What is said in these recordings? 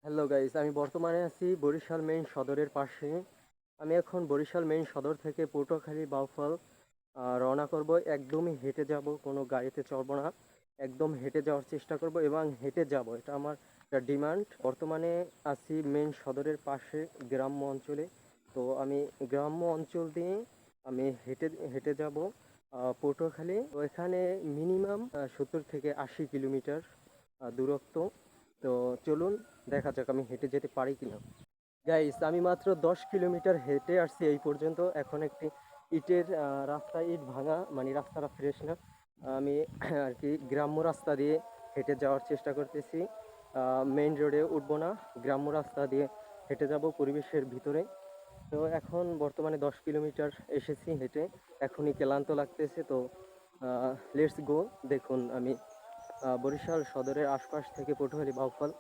Hello guys, আমি বর্তমানে আছি বরিশাল মেইন সদরের পাশে। আমি এখন বরিশাল মেইন সদর থেকে পটুয়াখালী বাউফল রওনা করব। একদমই হেঁটে যাব, কোনো গাড়িতে চড়বো না। একদম হেঁটে যাওয়ার চেষ্টা করব এবং হেঁটে যাব, এটা আমার একটা ডিমান্ড। বর্তমানে আছি মেইন সদরের পাশে গ্রাম্য অঞ্চলে। তো আমি গ্রাম্য অঞ্চল দিয়ে আমি হেঁটে হেঁটে যাব পটুয়াখালী। ওইখানে মিনিমাম 70 থেকে 80 কিলোমিটার দূরত্ব। তো চলুন দেখা যাক আমি হেঁটে যেতে পারি কিনা। গাইস, আমি মাত্র 10 কিলোমিটার হেঁটে আসছি এই পর্যন্ত। এখন একটি ইটের রাস্তা, ইট ভাঙা, মানে রাস্তাটা ফ্রেশ না। আমি আর কি গ্রাম্য রাস্তা দিয়ে হেঁটে যাওয়ার চেষ্টা করতেছি। মেইন রোডে উঠবো না, গ্রাম্য রাস্তা দিয়ে হেঁটে যাব পরিবেশের ভিতরে। তো এখন বর্তমানে 10 কিলোমিটার এসেছি হেঁটে, এখনই ক্লান্ত লাগতেছে। তো লেটস গো। দেখুন আমি বরিশাল সদরের আশপাশ থেকে পটুয়াখালী বাউফল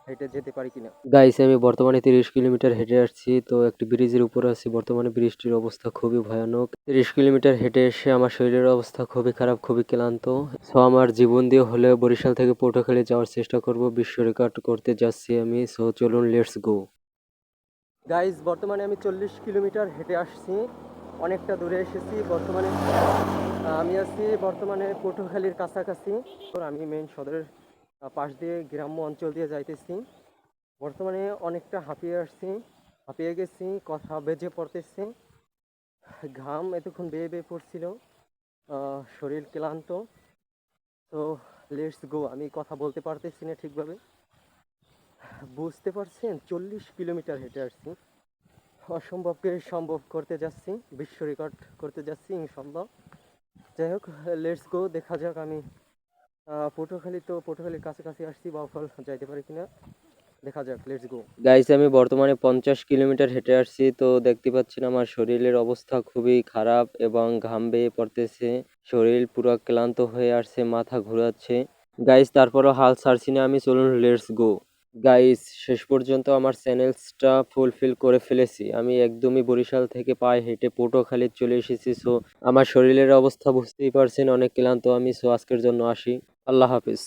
হেঁটে যেতে পারি কিনা। গাইস, আমি বর্তমানে 30 কিলোমিটার হেঁটে আসছি। তো একটি ব্রিজের উপর আছি বর্তমানে। বৃষ্টির অবস্থা খুবই ভয়ানক। 30 কিলোমিটার হেঁটে এসে আমার শরীরের অবস্থা খুবই খারাপ, খুবই ক্লান্ত। সো আমার জীবন দিয়ে হলেও বরিশাল থেকে পটুয়াখালী যাওয়ার চেষ্টা করব। বিশ্ব রেকর্ড করতে যাচ্ছি আমি। সো চলুন, লেটস গো। গাইজ, বর্তমানে আমি 40 কিলোমিটার হেঁটে আসছি, অনেকটা দূরে এসেছি। বর্তমানে আমি আছি বর্তমানে পটুয়াখালীর কাছাকাছি। তো আমি মেইন সদরের পাশ দিয়ে গ্রাম্য অঞ্চল দিয়ে যাইতেছি। বর্তমানে অনেকটা হাঁপিয়ে আসছি, হাঁপিয়ে গেছি, কথা বেজে পড়তেছে, ঘাম এতক্ষণ বেয়ে বেয়ে পড়ছিল, শরীর ক্লান্ত। তো লেটস গো। আমি কথা বলতে পারতেছি না ঠিকভাবে, বুঝতে পারছেন? 40 কিলোমিটার হেঁটে আসছি, অসম্ভবকে সম্ভব করতে যাচ্ছি, বিশ্ব রেকর্ড করতে যাচ্ছি ইনশাল্লাহ। যাই হোক, লেটস গো। দেখা যাক আমি পটুয়াখালীর কাছাকাছি আসছি, বাউফল যাইতে পারি কিনা, দেখা যাক। Let's go. গাইস, আমি বর্তমানে 50 কিলোমিটার হেঁটে আসছি। তো দেখতে পাচ্ছেন আমার শরীরের অবস্থা খুবই খারাপ এবং ঘাম বেয়ে পড়তেছে, শরীর পুরো ক্লান্ত হয়ে আসছে, মাথা ঘোরাচ্ছে। গাইস, তারপরও হাল ছাড়ছি না আমি। চলুন, লেটস গো। গাইস, শেষ পর্যন্ত আমার চ্যানেলসটা ফুলফিল করে ফেলেছি। আমি একদমই বরিশাল থেকে পায়ে হেঁটে পটুয়াখালী চলে এসেছি। সো আমার শরীরের অবস্থা বুঝতেই পারছেন, অনেক ক্লান্ত আমি। সো আজকের জন্য আসি। আল্লাহ হাফিজ।